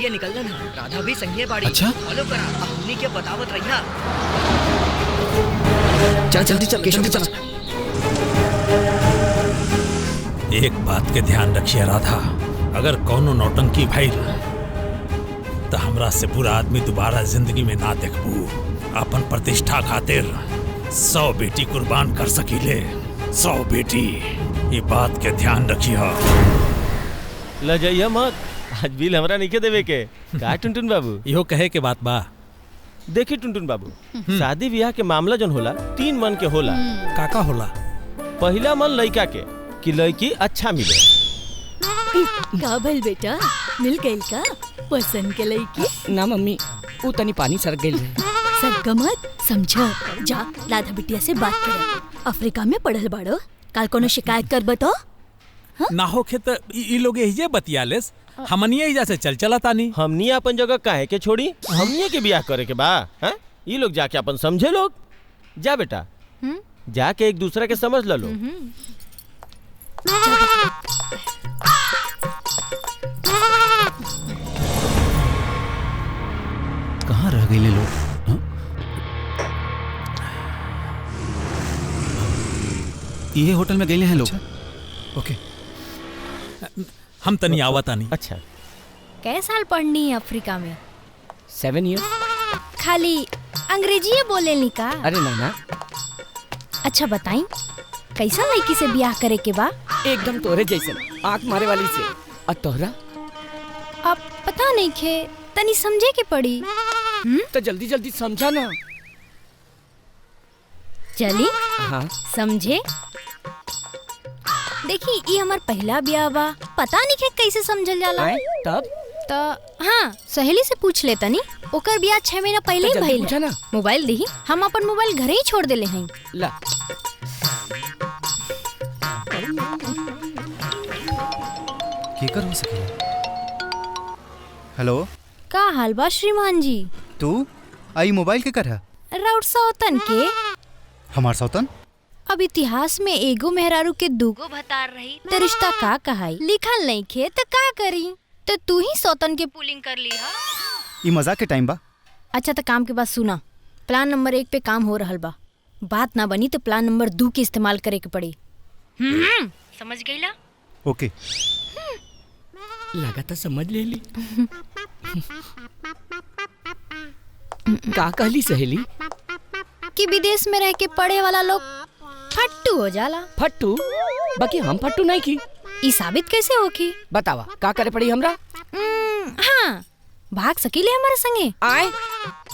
लिए निकलना ना, राधा भी संगे बाड़ी। अच्छा? फॉलो करा, हमनी के बतावत रहिया। चल जल्दी चल केशव चल। एक बात के ध्यान रखिए राधा, अगर कौनो नौटंकी भइल तो हमरा से बुरा आदमी दोबारा जिंदगी में ना देखबू। अपन प्रतिष्ठा खातिर 100 बेटी कुर्बान कर सकीले, 100 बेटी। ये बात के ध्यान रखिए। लजैया मत, आज बिल हमरा नहीं के देवे के का टुनटुन बाबू? इहो कहे के बात बा। देखी टुनटुन बाबू, शादी ब्याह के मामला जन होला 3 मन के होला। काका होला? पहला मन लड़का के कि लड़की अच्छा मिले। का भइल बेटा, मिल गइल का पसंद के लड़की? ना मम्मी, वो तनी पानी सरक गइल रहे। सरका मत, समझ जा राधा बिटिया से बात कर। अफ्रीका में पढ़ल बाड़ो, काल कोनो शिकायत कर बतो। ना होखे तो ई लोग एहिजे बतियालेस, हमनिए एहिजा से चल चला तानी। हमनी अपन जगह काहे के छोड़ी, हमनी के ब्याह करे के बा। हैं ये लोग जाके अपन समझे लोग। जा बेटा, जाके एक दूसरे के समझ लो। कहाँ रह गए लोग? ये होटल में गए हैं लोग। ओके, हम तनी आवत आनी। अच्छा, कै साल पढ़नी है अफ्रीका में? 7 ईयर। खाली अंग्रेजी बोले नी का? अरे ना। अच्छा बताई, कैसा लड़की से ब्याह करे के बा? एकदम तोरे जैसन, आँख मारे वाली से। और तोहरा? अब पता नहीं खे, तनी समझे के पड़ी। तो जल्दी जल्दी समझा ना। चली हाँ समझे। देखी, ये हमार पहला ब्याह बा, पता नहीं खे कैसे समझल जाला। तब तो हाँ, सहेली से पूछ ले तनी। ओकर ब्याह 6 महीना पहले ही भइल है। मोबाइल दी, हम अपन मोबाइल घरे ही छोड़ देले हैं। ला के कर हो सके। हेलो, का हाल बा श्रीमान जी? तू आई मोबाइल के कर है? राउत सौतन के। हमार सौतन? अब इतिहास में एगो मेहरारू के दूगो भतार रही तो रिश्ता का कहाई? लिखल नहीं खे तो का करी? तो तू ही सौतन के पुलिंग कर ली हा? ये मजाक के टाइम बा। अच्छा तो काम के बाद सुना, प्लान नंबर 1 पे काम हो रहल बा। बात ना बनी तो प्लान नंबर 2 के इस्तेमाल करे के पड़ी। समझ गईला? ओके। लगा तो समझ ले ली। का कहली सहेली? कि विदेश में रह के पढ़े वाला लोग फट्टू हो जाला। फट्टू? बाकी हम फट्टू नहीं की। ई साबित कैसे होखी? बतावा का करे पड़ी हमरा? हाँ, भाग सकीले हमारे संगे। आए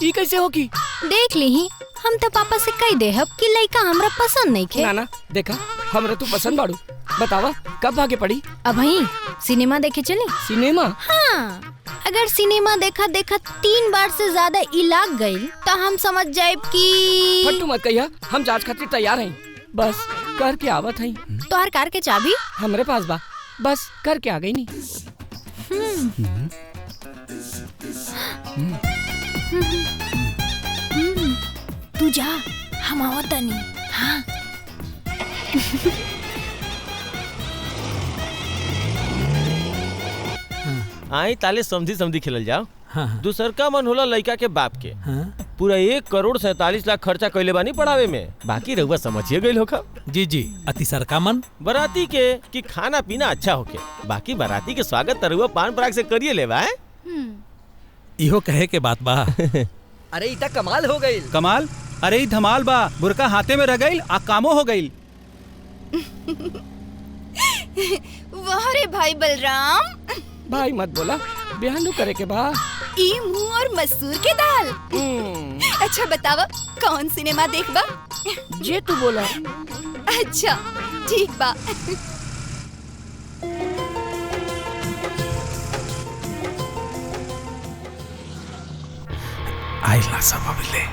ई कैसे होगी? देख ली, हम तो पापा से कह दे हब कि लड़का हमरा पसंद नहीं खे। ना देखा, हमरा तू पसंद बाड़ू। बतावा कब भागे पड़ी? अब ही सिनेमा देखे चली। सिनेमा? हाँ, अगर सिनेमा देखा 3 बार से ज्यादा ई लाग गई तो हम समझ जाए कि फट्टू मत कहिया, हम जांच खातिर तैयार हैं। बस करके आवत हैं। तोहर कार के चाबी हमरे पास बा, बस करके आ गई नी। तू जा, हम आवत नहीं। हाँ आई ताले समझी खेलल जाओ। हाँ। दूसर का मन होला लड़का के बाप के। हाँ? पूरा 1 करोड़ 47 लाख खर्चा कैले बानी पढ़ावे में। बाकी रहुआ समझिए गई होखा। जी, अति सरका मन बराती के कि खाना पीना अच्छा होके, बाकी बराती के स्वागत तरुआ पान पराग से करिए लेवा है। इहो कहे के बात बा। अरे इता कमाल हो गई। कमाल? अरे ई धमाल बा। बुरका हाथे में रह गई आ कामो हो गई। वाह रे भाई बलराम। भाई मत बोला, बयान करे के बा। ई मुंह और मसूर के दाल। अच्छा बतावा, कौन सिनेमा देखबा? जे तू बोला। अच्छा ठीक बा। आइला सब अबले।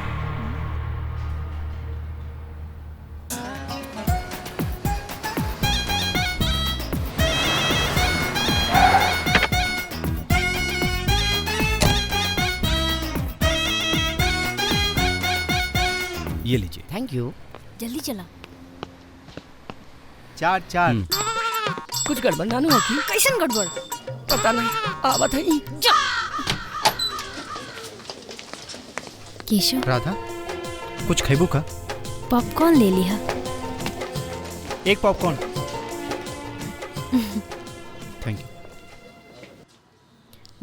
ये लीजिए। Thank you. जल्दी चला। 4 कुछ गड़बड़ ना होगी? कैसन गड़बड़? पता नहीं, आवत है। जा। केशव राधा कुछ खैबू का? पॉपकॉर्न ले लिया। एक पॉपकॉर्न। Thank you.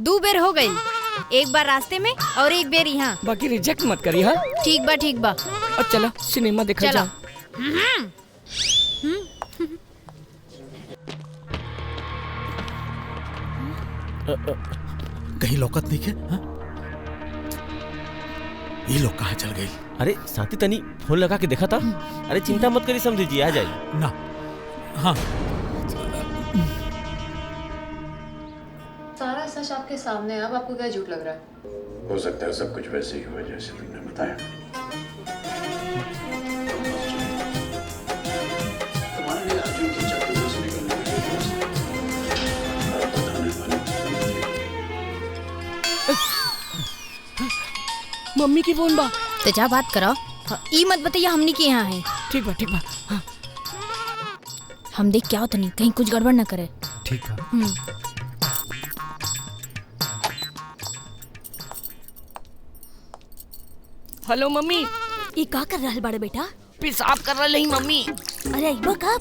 2 बेर हो गई, एक बार रास्ते में और एक बेर यहाँ। बाकी रिजेक्ट मत करी हाँ। ठीक बा ठीक बा। और चला सिनेमा देखा चला। जा। कहीं लौकत नहीं है हाँ? ये लोग कहाँ चल गई? अरे शांति तनी फोन लगा के देखा था। अरे चिंता मत करी, समझी जी आ जाएगी ना। हाँ सारा सच आपके सामने है, अब आपको क्या झूठ लग रहा है? हो सकता है सब कुछ वैसे ही हुआ जैसे तुमने बताया। तुम्हारे लिए अर्जुन की चक्कर से निकलने के लिए और बताने वाली मम्मी की फोन बा। तो जा बात करो। ई मत बताइए हमनी के यहाँ है। ठीक बा ठीक बा। हाँ। हम देख क्या होता नहीं, कहीं कुछ गड़बड़ न करे। ठीक है। Hello mummy. ये का कर रहा है बड़े बेटा? पेशाब कर रही मम्मी। अरे अइबा कब?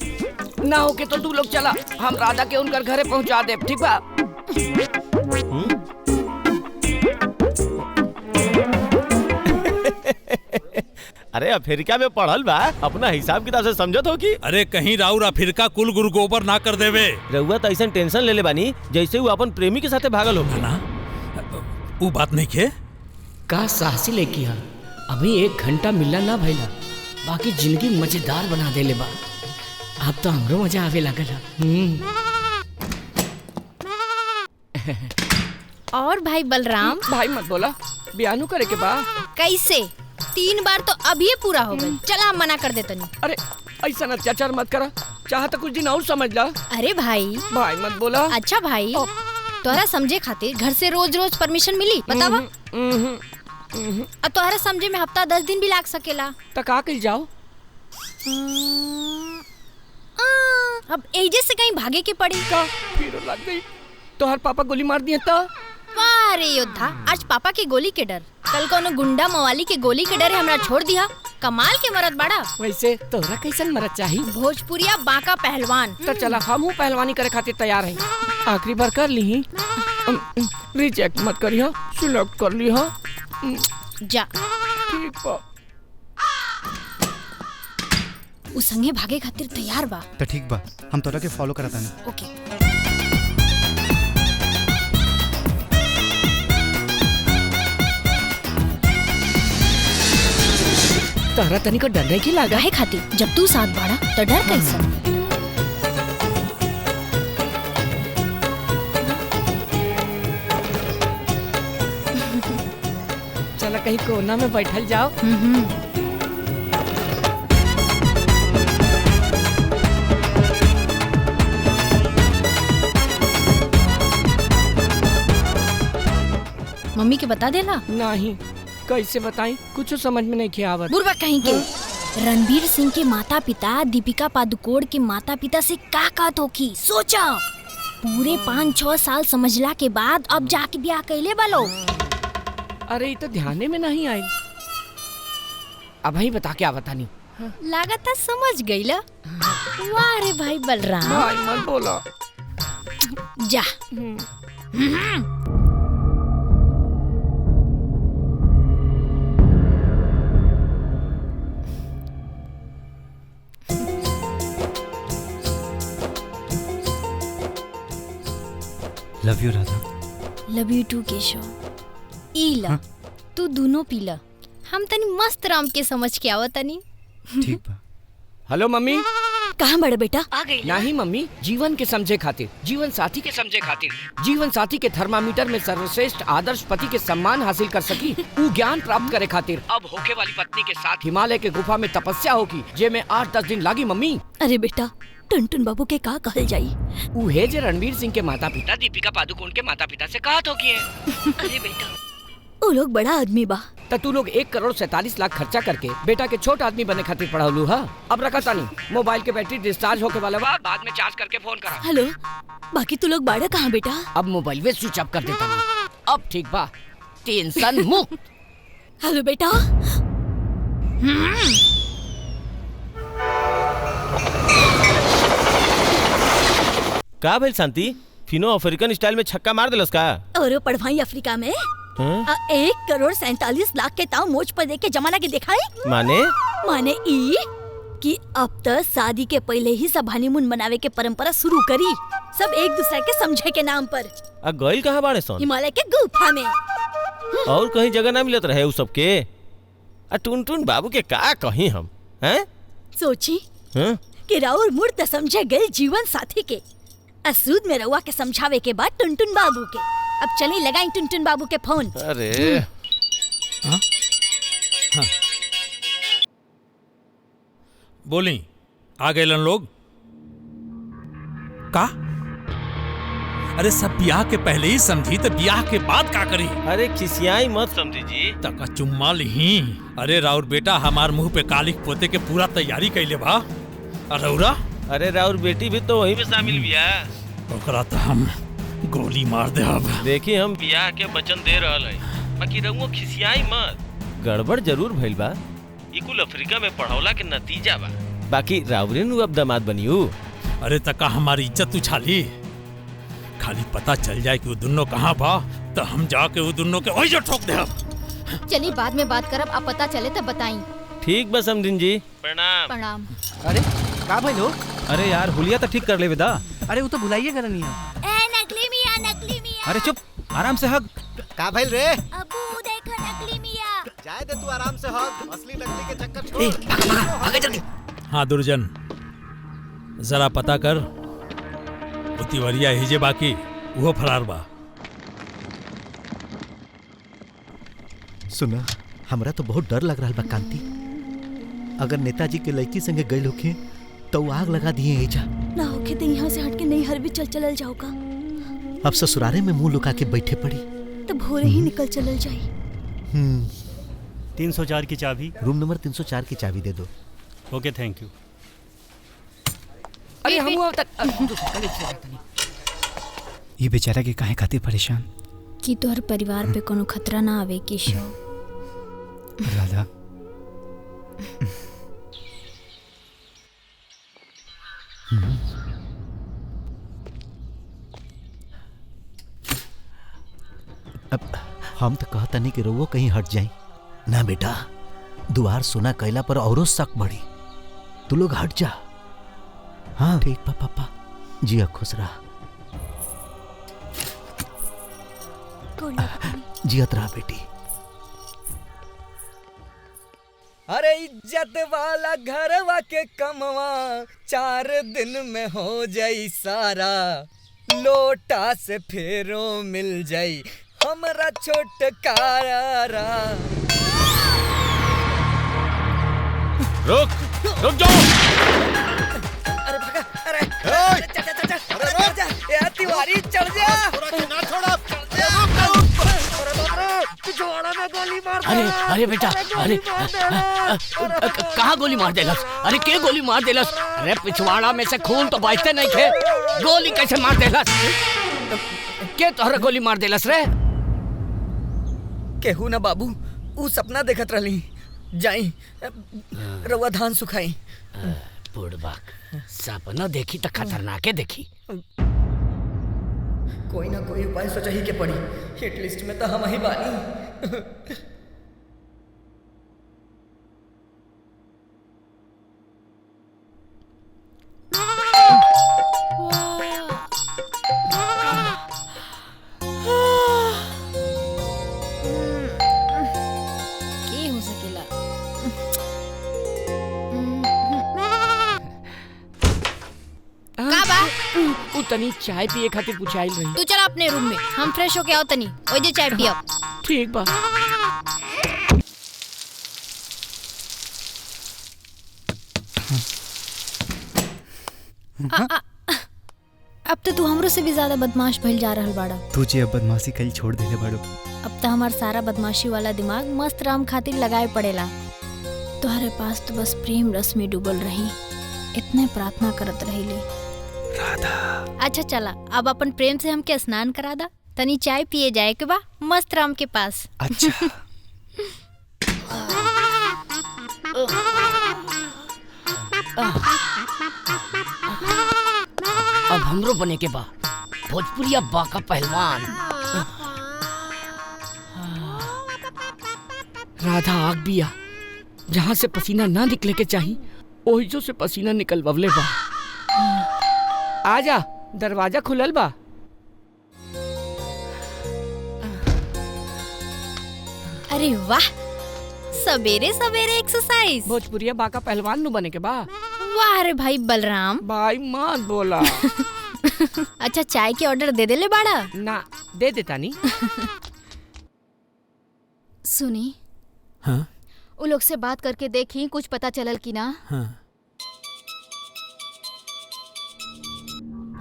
ना होके तो तू लोग चला, हम राधा के उनकर घरे पहुंचा दे। ठीक बा? अरे अफ्रीका में पढ़ल बा, अपना हिसाब किताब से समझत हो कि? अरे कहीं राउर अफ्रीका कुल गुरु गोबर ना कर देवे। रउआ तो ऐसा टेंशन ले ले बानी जैसे वो अपन प्रेमी के साथे भागल हो ना। वो बात नहीं के का साहसी लेके आ, अभी 1 घंटा मिलना ना भइला, बाकी जिंदगी मजेदार बना देले बा। अब तो हमरो मजा आवे लागल। और भाई बलराम? भाई मत बोला, बयानू करे के बा। कैसे? 3 बार तो अभी पूरा हो गई। चला हम मना कर देते नहीं। अरे ऐसा अत्याचार मत करा, चाहे तो कुछ दिन और समझ ला। अरे भाई मत बोला। अच्छा भाई, तोहरा समझे खातिर घर से रोज परमिशन मिली बतावा? अब तोहरा समझे में हफ्ता 10 दिन भी लाग सकेला। तो का कल जाओ? अब एजे से कहीं भागे के पड़ी का? फिर लग गई तोहर पापा गोली मार दिए तो? वाह रे योद्धा, आज पापा के गोली के डर, कल कोनो गुंडा मवाली के गोली के डर हमरा छोड़ दिया। कमाल के मरद बड़ा। वैसे तोहरा कैसन मरद चाहिए? भोजपुरिया बांका पहलवान। तो चला हम पहलवानी करे खातिर तैयार हैं। आखिरी बार कर ली, रिजेक्ट मत करी, सिलेक्ट कर ली। जा ठीक बा। उ संगे भागे खातिर तैयार बा। तो ठीक बा, हम तोरा के फॉलो करता नहीं। ओके। तोहरा तनी को डर नहीं की लागा है खातिर? जब तू साथ बाड़ा तो डर कैसा? चला कहीं कोना में बैठल जाओ। मम्मी के बता देला? नहीं, कैसे बताई, कुछ समझ में नहीं आवत। बुरबा कहीं के। रणबीर सिंह के माता पिता दीपिका पादुकोण के माता पिता से का कहत होखी सोचा। पूरे 5-6 साल समझला के बाद अब जाके ब्याह कैले बालो। अरे ये तो ध्यान में नहीं आई। अब ही बता क्या बतानी। लागत समझ गईला। वाह रे भाई बलराम। भाई मत बोला। जा। Love you Radha. Love you too Keshav. ईला तू दोनों पीला, हम तनी मस्त राम के समझ के आवत तनी। ठीक बा। Hello mummy. कहाँ बड़े बेटा? आ गई। नहीं मम्मी, जीवन के समझे खातिर, जीवन साथी के समझे खातिर, जीवन साथी के थर्मामीटर में सर्वश्रेष्ठ आदर्श पति के सम्मान हासिल कर सकी, वो ज्ञान प्राप्त करे खातिर अब होके वाली पत्नी के साथ हिमालय के गुफा में तपस्या होगी, जे में 8-10 दिन लागी मम्मी। अरे बेटा, टुनटुन बाबू के का कहल जाई? उहे जे रणवीर सिंह के माता पिता दीपिका पादुकोण के माता पिता से कहा तो किए। अरे बेटा, वो लोग बड़ा आदमी बा। तो तू लोग 1,47,00,000 खर्चा करके बेटा के छोट आदमी बने खातिर पढ़ालू। अब रखा तानी, मोबाइल के बैटरी डिस्चार्ज होके वाला बा, बाद में चार्ज करके फोन करा। हेलो, बाकी तू लोग बाड़ा कहाँ बेटा? अब मोबाइल वे स्विच ऑफ कर देता नहीं। अब ठीक बा, टेंशन मुक्त। हेलो बेटा। का भइल शांति? फिनो अफ्रीकन स्टाइल में छक्का मार दिलस का? और पढ़वाई अफ्रीका में 1,47,00,000 के ताव मोच पर देख के जमाना के दिखाई। माने ई कि अब तक शादी के पहले ही सब हनीमून मनावे के परंपरा शुरू करी, सब एक दूसरे के समझे के नाम पर। गइल कहाँ बाड़े सन? हिमालय के गुफा में। और कहीं जगह ना मिलत रहे उ सबके? टुनटुन बाबू के का कहीं हम हैं? सोची कि राउर मूर्त समझे गए जीवन साथी के असूद में रउआ के समझावे के बाद टुनटुन बाबू के। अब चली लगाई टुनटुन बाबू के फोन। अरे बोली आ गए लोग का? अरे सब ब्याह के पहले ही समझी तो ब्याह के बाद का करी? अरे खिसियाई मत समझी जी। तका चुम्मा लिही। अरे राउर बेटा हमार मुंह पे कालिक पोते के पूरा तैयारी कैले बा। अरौरा? अरे राउर बेटी भी तो वही में शामिल बिया। ओकरा तो हम गोली मार दे। अब देखी हम ब्याह के वचन दे रहल है, बाकी रउआ खिसियाई मत। गड़बड़ जरूर भइल बा, ई कुल अफ्रीका में पढ़ौला के नतीजा बा। बाकी राउरे नु अब दामाद बनियू। अरे तका हमारी इज्जत उछाली। खाली पता चल जाए कि वो दोनों कहाँ बा तो हम जाके वो दोनों के वही जो ठोक दे। चलिए बाद में बात करब, अब पता चले तब बताई। ठीक बस समधिन जी, प्रणाम। प्रणाम। अरे का भाई लोग? अरे यार हुलिया तो ठीक कर ले विदा। अरे वो तो भुलाइए करनी है। नकली मियां। अरे चुप, आराम से हग। का भाई रे? अबू देखो नकली मियां। जाए दे तू आराम से हग, असली नकली के चक्कर छोड़। आगे जल्दी। हाँ दुर्जन, जरा पता कर उतिवरिया हिजे बाकी वो फरार बा। सुना, हमरा तो बहुत डर लग रहा बा कांति। अगर नेताजी के लड़की संगे गए होखे तो आग लगा दिए एजा। ना होके तो यहाँ से हट के नहीं हर भी चल जाओ का। अब ससुरारे में मुंह लुका के बैठे पड़ी तो भोरे ही निकल चलल जाई। 304 की चाबी। रूम नंबर 304 की चाबी दे दो। ओके थैंक यू। अरे हम ये बेचारा के काहे खातिर परेशान? कि तोहर परिवार पे कोनो खतरा ना आवे की शो। राधा अब हम तो कहता नहीं कि रउआ कहीं हट जाए ना बेटा। दुआर सुना कैला पर औरो शक बढ़ी। तू लोग हट जा। हाँ ठीक बा पापा। जिया खुश रहा। जियत रहा बेटी। अरे इज्जत वाला घरवा के कमवा 4 दिन में हो जाई सारा। लोटा से फेरो मिल जाई हमरा छोटकारा। रुक जाओ। अरे भागा। अरे चल यार तिवारी चढ़ जा। ना छोड़ा। पिछवाड़ा में गोली मार दे। अरे बेटा, अरे कहाँ गोली मार देलस? अरे के गोली मार देलस? अरे पिछवाड़ा में से खून तो बहते नहीं थे, गोली कैसे मार देलस? के तोहरा गोली मार देलस रे? केहू ना बाबू, ऊ सपना देखत रहली। जाई रउआ धान सुखाई। बुड़बाक सपना देखी तो खतरनाके देखी। कोई ना कोई उपाय सोचा ही के पड़ी। हिट लिस्ट में तो हम ही बानी। के हो सकेला? का बा? उ तनी चाय पिए खातिर पूछाइल रही। तू चल अपने रूम में, हम फ्रेश होके आओ तनी। ओए जे चाय पियो। ठीक बा। अब तो तू हमरो से भी ज्यादा बदमाश भइल जा रहल बाड़ा। तुझे अब बदमाशी कल छोड़ देले बाड़ो। अब तो हमार सारा बदमाशी वाला दिमाग मस्त राम खातिर लगाए पड़ेला। तुम्हारे पास तो बस प्रेम रस में डूबल रही, इतने प्रार्थना करत रहीले। राधा। अच्छा चला, अब अपन प्रेम से हमके स्नान करा दा। तनी चाय पिए जाए के बा मस्त राम के पास। अच्छा। अब हमरो बने के बा भोजपुरिया बाका पहलवान। राधा आग बिया, जहाँ से पसीना ना निकले के चाहिए ओहिजो से पसीना निकलवले बा। आजा, दरवाजा खुलल बा। अरे वाह, सवेरे सवेरे एक्सरसाइज। भोजपुरिया बाका पहलवान नु बने के बा। वाह रे भाई बलराम। भाई मत बोला। अच्छा चाय के ऑर्डर दे देले बाड़ा? ना, दे देता नी। सुनी, हाँ? उ लोग से बात करके देखी कुछ पता चलल की ना। हाँ।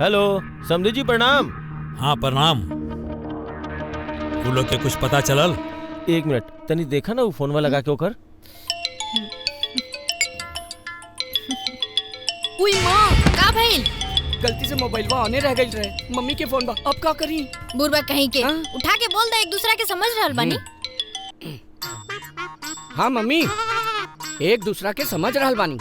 हेलो समधी जी, प्रणाम। हाँ प्रणाम। वो लोग के कुछ पता चलल? एक मिनट तनी देखा ना वो फोनवा लगा के ओकर। उई माँ, का भइल? गलती से मोबाइलवा ऑने रह गई रहे। मम्मी के फोन बा, अब का करी? बुरबा कहीं के उठा के बोल दे, एक दूसरा के समझ रहल बानी। हाँ मम्मी, एक दूसरा के समझ रहल बानी।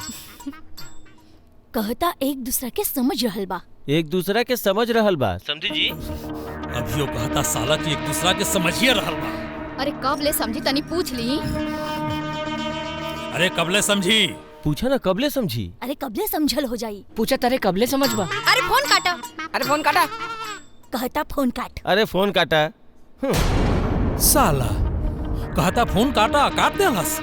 कहता एक दूसरा के समझ रहल बा। एक दूसरा के समझ रहल बा समझी जी। अभियो कहता साला कि एक दूसरा के समझिए रहल बा। अरे कब ले समझी, तनी पूछ ली। अरे कबले समझी? पूछा ना कबले समझी। अरे कबले समझल हो जाई। पूछा तारे कबले समझ बा। अरे फोन काटा। अरे फोन काटा। कहता फोन काट। अरे फोन काटा। साला कहता फोन काटा, काट देलस।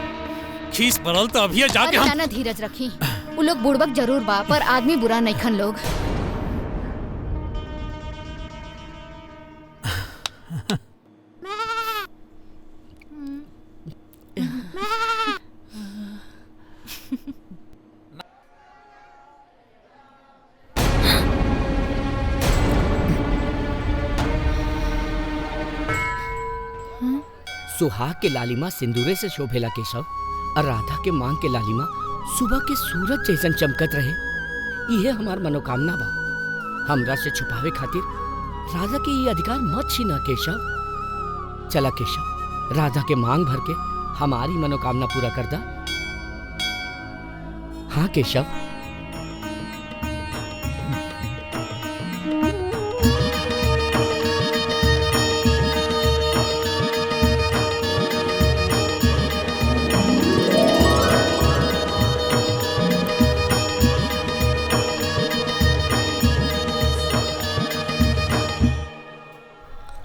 खीस पड़ल तो अभी जाके हम ना धीरज रखी। उ लोग बुड़बक जरूर बा, पर आदमी बुरा नहीं खन लोग। सुहाग के लालिमा सिंदूरे से शोभेला केशव, और राधा के मांग के लालिमा सुबह के सूरज जैसन चमकत रहे। यह हमार मनोकामना बा। हमरा से छुपावे खातिर राधा के ये अधिकार मत छीना केशव। चला केशव, राधा के मांग भर के हमारी मनोकामना पूरा कर दा। हाँ Keshav.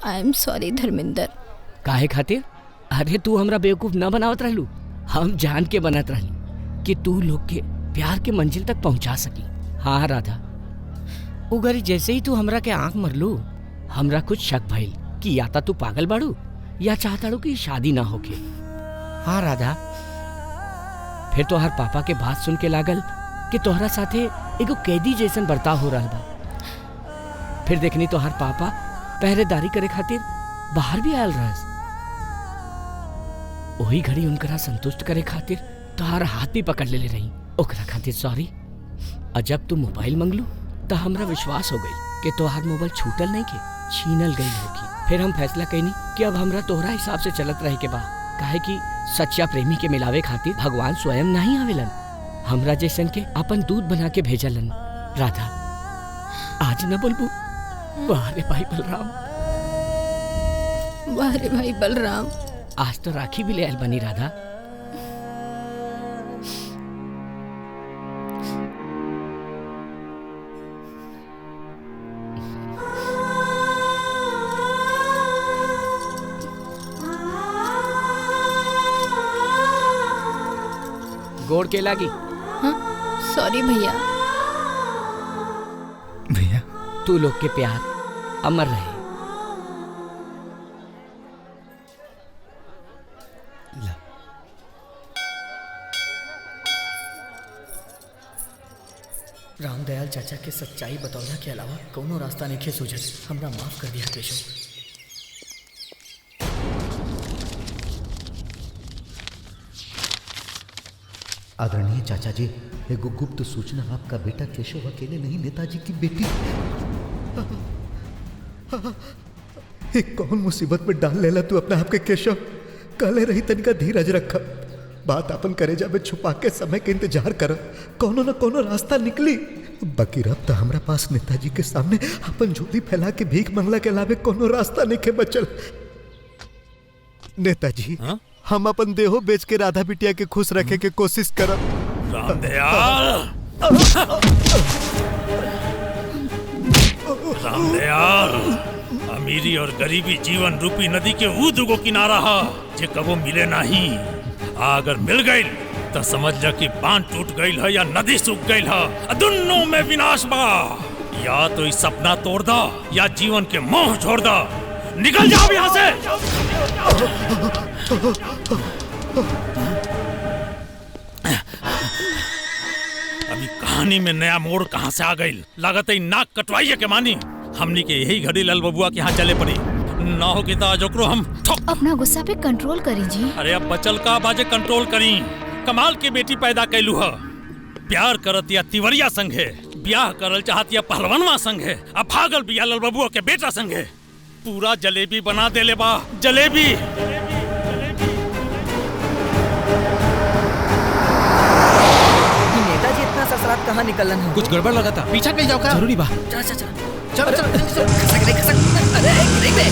I am sorry Dharmendra. काहे खातिर? अरे तू हमरा बेवकूफ न बनावत रहलू। हम जान के बनत रहली कि तू लोग के प्यार के मंजिल तक पहुंचा सकी। हाँ राधा, उगरी जैसे ही तू हमरा के आंख मरलू, हमरा कुछ शक भइल कि या तू पागल बाड़ू या चाहताड़ू कि शादी ना होके। हाँ राधा, फिर तोहर पापा के बात सुन के लागल कि तोहरा साथे एगो कैदी जैसन बर्ताव हो रहा बा। फिर देखनी तोहर पापा पहरेदारी करे खातिर बाहर भी आयल रहस। वही घड़ी उनकरा संतुष्ट करे खातिर तोहार हाथ भी पकड़ ले रही। ओकरा खातिर सॉरी। और जब तू मोबाइल मंगलू तो हमरा विश्वास हो गई कि तोहार मोबाइल छूटल नहीं के छीनल गई होगी। फिर हम फैसला कैनी कि अब हमरा तोहरा हिसाब से चलत रहे के बा। काहे कि सच्चा प्रेमी के मिलावे खातिर भगवान स्वयं नहीं आवेलन, हमरा जैसन के अपन दूध बना के भेजलन। राधा, आज न बोलबू? वाह रे भाई बलराम, वाह रे भाई बलराम। आज तो राखी भी ले आयल बनी राधा। गोड़ के लागी। सॉरी भैया। भैया तू लोग के प्यार अमर रहे। रामदयाल चाचा के सच्चाई बतौला के अलावा कोनो रास्ता नहीं सूझल। हमरा माफ कर दिया केशव। आदरणीय चाचा जी, एगो गुप्त सूचना। आपका बेटा केशव अकेले नहीं, नेताजी की बेटी एक कौन मुसीबत में डाल लेला तू अपने आप के केशव। काले रही तनिका धीरज रखा। बात अपन करेजा में छुपा के समय के इंतजार कर, कोनो न कोनो रास्ता निकली। बाकी रब तो हमरा पास नेताजी के सामने अपन झोली फैला के भीख मंगला के अलावे कोनो रास्ता नहीं के बचल। नेताजी हम अपन देहो बेच के राधा बिटिया के खुश रखे के कोशिश करब। रामदयाल, अमीरी और गरीबी जीवन रूपी नदी के ऊ दुगो किनारा हा जे कबो मिले नहीं। अगर मिल गई तो समझ जा कि बांध टूट गई है या नदी सूख गई है। दोनों में विनाश बा। या तो इस सपना तोड़ दा या जीवन के मोह छोड़ दा। निकल जाओ यहाँ से। अभी कहानी में नया मोड़ कहाँ से आ गई। लागत है नाक कटवाइए के मानी। हमनी के यही घड़ी लाल बबुआ के यहाँ चले पड़ी। ना हो कि ताजोकरो हम ठोक। अपना गुस्सा पे कंट्रोल करी जी। अरे अब बचल का बाजे कंट्रोल करी। कमाल के बेटी पैदा कैलू है। प्यार करत या तिवरिया संग है, ब्याह करल चाहत या पहलवानवा संग है, अब भागल बिया लाल बबुआ के बेटा संग है। पूरा जलेबी बना दे ले बा। जलेबी नेताजी इतना ससरात कहाँ निकलन है? कुछ गड़बड़ लगा था। पीछा कहीं जाओ का? जरूरी बा। चल चल चल चल चल चल खसक रे खसक। अरे नहीं बे।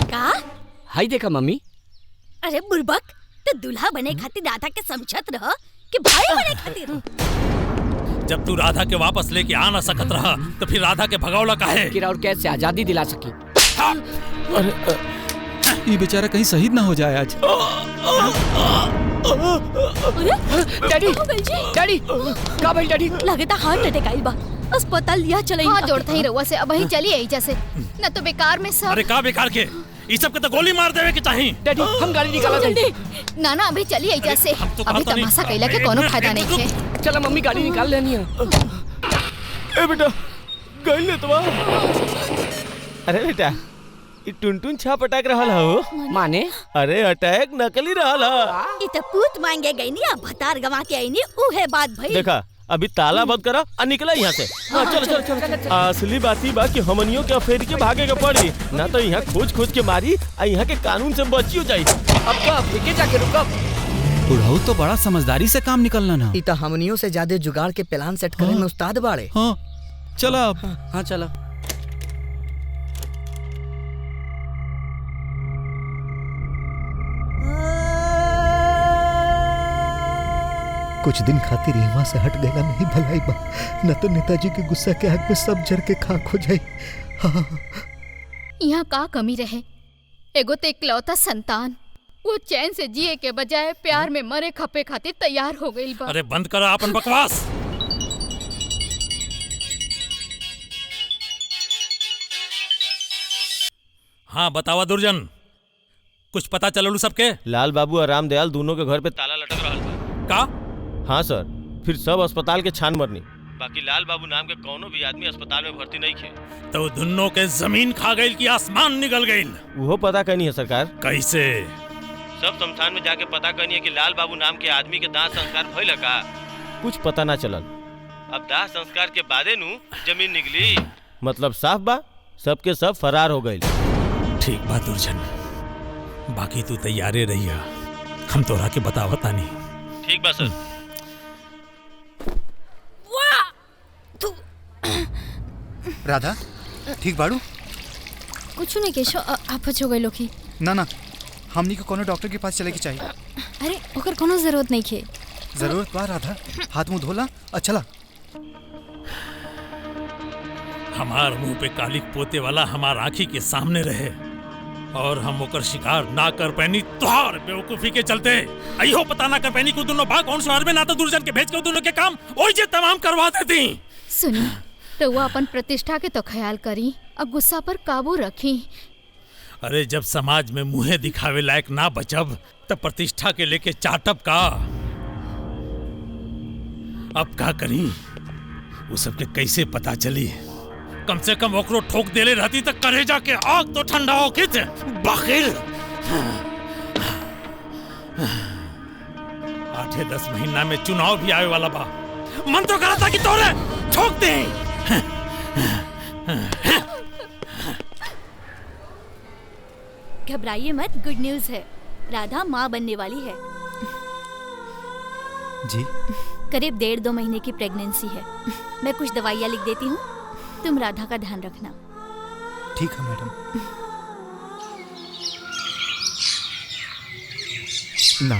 का? हाय देखा मम्मी। अरे बुड़बक, तो दूल्हा बने खातिर राधा के समझत रह कि भाई बने खातिर। जब तू राधा के वापस लेके आ ना सकत रहा तो फिर राधा के भगावला काहे? कि और कैसे आजादी दिला सकी। अरे ये बेचारा कहीं शहीद ना हो जाए आज। डैडी डैडी का भाई डैडी लगता हार्ट अटैक आइल बा। अस्पताल लिया चले। हां जोड़ता ही रहुआ से अब ही चलिए एजा से। न तो बेकार में सब। अरे का बेकार के? इस सब के तो गोली मार देवे के चाहिए। डैडी हम गाड़ी निकाला जल्दी। ना ना अभी चलिए एजा से। अभी तमाशा कैला के कोनो फायदा नहीं है। चला मम्मी गाड़ी निकाल लेनी है। ए बेटा गइल ले तबा। अरे बेटा ई टुनटुन छाप अटैक रहल हो। माने? अरे अटैक नकली रहल ह। ई त पूत मांगे गई नी, भतार गवा के आईनी, उहे बात भई। देखा अभी ताला बंद करा और निकला यहाँ से। चल चल चल। असली बात ही बा कि हमनियों के अफेरी के भागे के पड़ी, ना तो यहाँ खोज के मारी और यहाँ के कानून से बची हो जाई। अब का फेंके जाके रुकब। बुढ़ाऊ तो बड़ा समझदारी से काम निकलना ना। ई त हमनियों से ज्यादा जुगाड़ के प्लान सेट करे में उस्ताद बाड़े। हाँ चला अब। हाँ चला। कुछ दिन खातिर यहाँ से हट गया नहीं भलाई बा, न तो नेताजी के गुस्सा के आग में सब जर के खाक हो जाए। हाँ। यहाँ का कमी रहे? एगो तो इकलौता संतान, वो चैन से जिए के बजाय प्यार में मरे खपे खातिर तैयार हो गई बा। अरे बंद करा अपन बकवास। हाँ बतावा दुर्जन, कुछ पता चललू सबके? लाल बाबू और रामदयाल दोनों के घर पे ताला लटक रहा था। का? हाँ सर, फिर सब अस्पताल के छान मरनी। बाकी लाल बाबू नाम के कोनो भी आदमी अस्पताल में भर्ती नहीं थे। तो दोनों के जमीन खा गई कि आसमान निकल गई? वो पता करनी है सरकार। कैसे? सब शमशान में जाके पता करनी है कि लाल बाबू नाम के आदमी के दाह संस्कार भइल का? कुछ पता ना चलल। अब दाह संस्कार के बादे नु जमीन निकली। मतलब साफ बा, सबके सब फरार हो गए। ठीक बा दुर्जन, बाकी तू तैयारे रहिया, हम तोरा के बतावता नहीं। ठीक बा सर। राधा ठीक बाड़ू? कुछ नहीं केशव, आप हो गए लोग। ना ना, हमनी को कोनो डॉक्टर के पास चले के चाहिए। अरे ओकर कोनो जरूरत नहीं खे। जरूरत बा राधा, हाथ मुंह धोला और चला। हमार मुंह पे कालिक पोते वाला हमार आँखी के सामने रहे और हम ओकर शिकार ना कर पैनी तुहार बेवकूफी के चलते। अयो पता ना कर पैनी को दोनों भाग कौन शहर में, ना तो दुर्जन के भेज के दोनों के काम ओई जे तमाम करवा देती। सुनी तो वो अपन प्रतिष्ठा के तो ख्याल करी, अब गुस्सा पर काबू रखी। अरे जब समाज में मुँहे दिखावे लायक ना बचब तब प्रतिष्ठा के लेके चाटब का? अब का करी? वो सबके कैसे पता चली? कम से कम ओकरो ठोक देले रहती तक कलेजा के आग तो ठंडा हो कित बखिल। 8-10 महीना में चुनाव भी आवे वाला बा, मन तो करा था कि तोरे ठोक दे। घबराइए मत, गुड न्यूज है। राधा माँ बनने वाली है। जी? करीब 1.5-2 महीने की प्रेगनेंसी है। मैं कुछ दवाइयाँ लिख देती हूँ, तुम राधा का ध्यान रखना। ठीक है मैडम। ना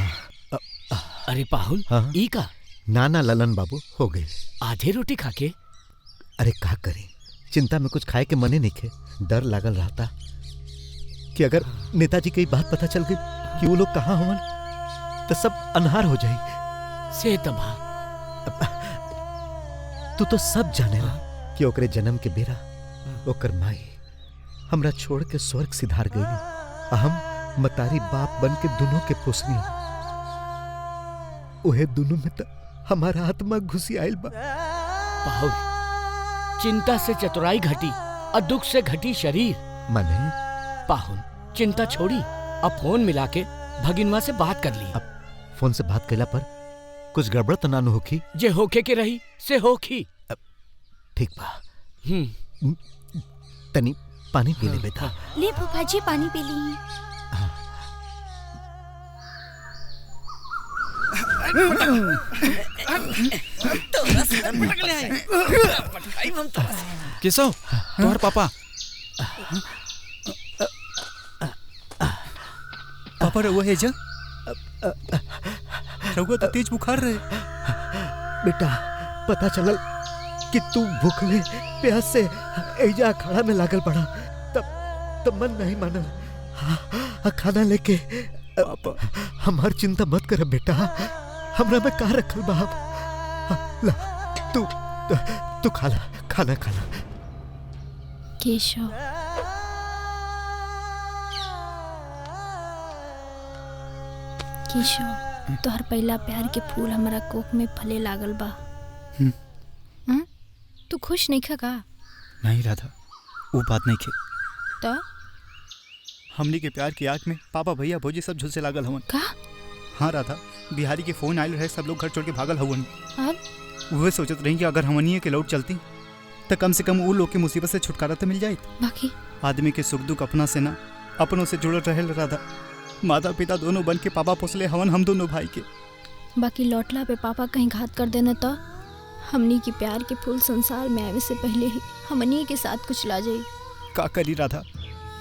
अरे पाहुल, हाँ? ई का? ना ना ललन बाबू, हो गए। आधे रोटी खाके? अरे का करें, चिंता में कुछ खाए के मने नहीं खे। डर लागल रहता कि अगर नेताजी की बात पता चल गई कि वो लोग कहाँ होवन तो सब अनहार हो जाई। से तबा तू तो सब जानेला कि ओकरे जन्म के बेरा ओकर माई हमरा छोड़ के स्वर्ग सिधार गई। हम मतारी बाप बन के दोनों के पोसनी। उहे दोनों में तो हमारा आत्मा घुसी आयल बा। पाहुल, चिंता से चतुराई घटी और दुख से घटी शरीर। माने? पाहुल, चिंता छोड़ी, अब फोन मिला के भगिनवा से बात कर ली। अब फोन से बात कैला पर कुछ गड़बड़ तो ना होखी? जे होके के रही से होखी। ठीक बा। तनी पानी पी ले बेटा। ले फूफा जी, पानी पी ली। केशव, तुम्हार पापा। पापा रहुआ है जा? रहुआ तो तेज बुखार रहे। बेटा, पता चलल कि तू भूखले प्यास से एजा अखाड़ा में लागल पड़ा। तब मन नहीं मानल। हाँ, खाना लेके। हमार चिंता मत कर बेटा, हमरा में का रखल बाप। ला, तू खाला, खाना खाला। केशव, केशव, तोहर पहला प्यार के फूल हमारा कोख में फले लागल बा। तू खुश नहीं खा का? नहीं राधा, वो बात नहीं खे। तो हमनी के प्यार की आग में पापा भैया भौजी सब झुलसे लागल हवन। का? हाँ राधा, बिहारी के फोन आयल रहे, सब लोग घर छोड़ के भागल हवन। अब वो सोचत रही कि अगर हमनिए के लौट चलती तो कम से कम वो लोग की मुसीबत से छुटकारा तो मिल जाए। बाकी आदमी के सुख दुख अपना से ना अपनों से जुड़ल रहे। राधा, माता पिता दोनों बन के पापा पोसले हवन हम दोनों भाई के। बाकी लौटला पे पापा कहीं घात कर देना तो हमनी की प्यार के फूल संसार में आवे से पहले ही हमनी के साथ कुछ ला जाई। का करी राधा,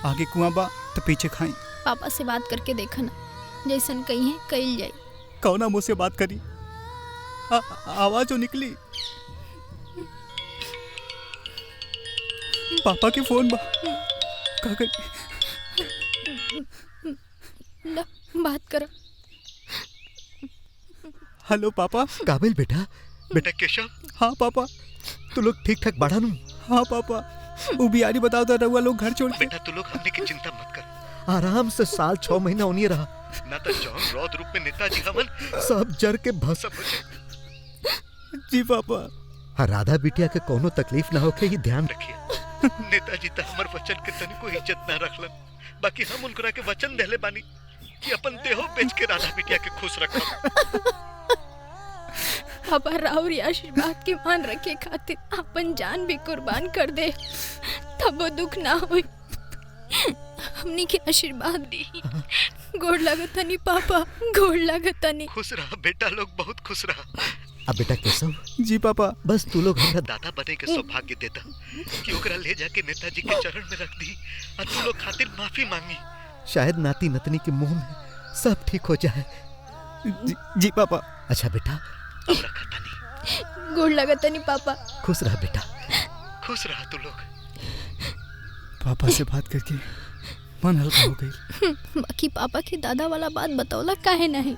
आगे कुआं बा तो पीछे खाई। पापा से बात करके देखना, जैसन कही है कईल जाई। कौना मुँह से बात करी? आवाज जो निकली पापा के फोन बा। का करी? बात करो। हेलो पापा। काबिल बेटा। बेटा केशव। हाँ पापा। तू लोग ठीक ठाक बाड़ा नू? हाँ पापा, वो बिहारी बताओ तो रहुआ लोग घर छोड़। बेटा तू लोग हमने की चिंता मत कर, आराम से साल 6 महीना उन्हीं रहा ना तो जॉन रौद रूप में नेताजी हमन सब जर के भस्म हो जाए। जी पापा। हाँ, राधा बिटिया के कोनो तकलीफ ना होके ही ध्यान रखिए। नेताजी तो हमार वचन के तनिको इज्जत ना रखलन, बाकी हम उनकरा के वचन देले बानी कि अपन देहो बेच के राधा बिटिया के खुश रखब। पापा राउरी आशीर्वाद के मान रखे खातिर अपन जान भी कुर्बान कर दे, तब वो दुख ना होई। हमनी के आशीर्वाद दी। गोड़ लागतनी पापा, गोड़ लागतनी। खुश रहा बेटा, लोग बहुत खुश रहा। अब बेटा केशव। जी पापा। बस तू लोग हमरा दादा बने के सौभाग्य देता कि ओकरा ले जाके नेताजी के चरण में रख दी और तू लोग खातिर माफी मांगी। शायद नाती नतनी के मुंह में सब ठीक हो जाए। जी पापा। अच्छा बेटा, अब रखा तनी। गोड़ लागतनी पापा। खुश रहा बेटा। खुश रहा तू लोग। पापा से बात करके मन हल्का हो गई। बाकी पापा की दादा वाला बात बतौला काहे नहीं?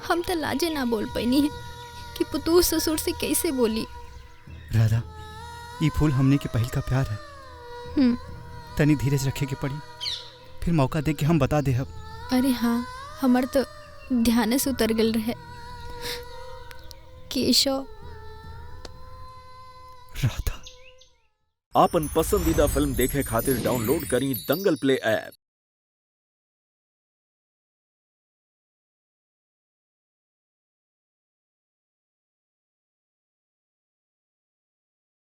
हम तो लाजे ना बोल पैनी है कि पुतू ससुर से कैसे बोली। राधा, ये फूल हमने के पहल का प्यार है। तनी धीरज रखे के पड़ी, फिर मौका दे के हम बता दे। अब अरे हाँ, हमार तो ध्यान से उतर गल रहे। केशव। राधा। आपन पसंदीदा फिल्म देखे खातिर डाउनलोड करी दंगल प्ले ऐप।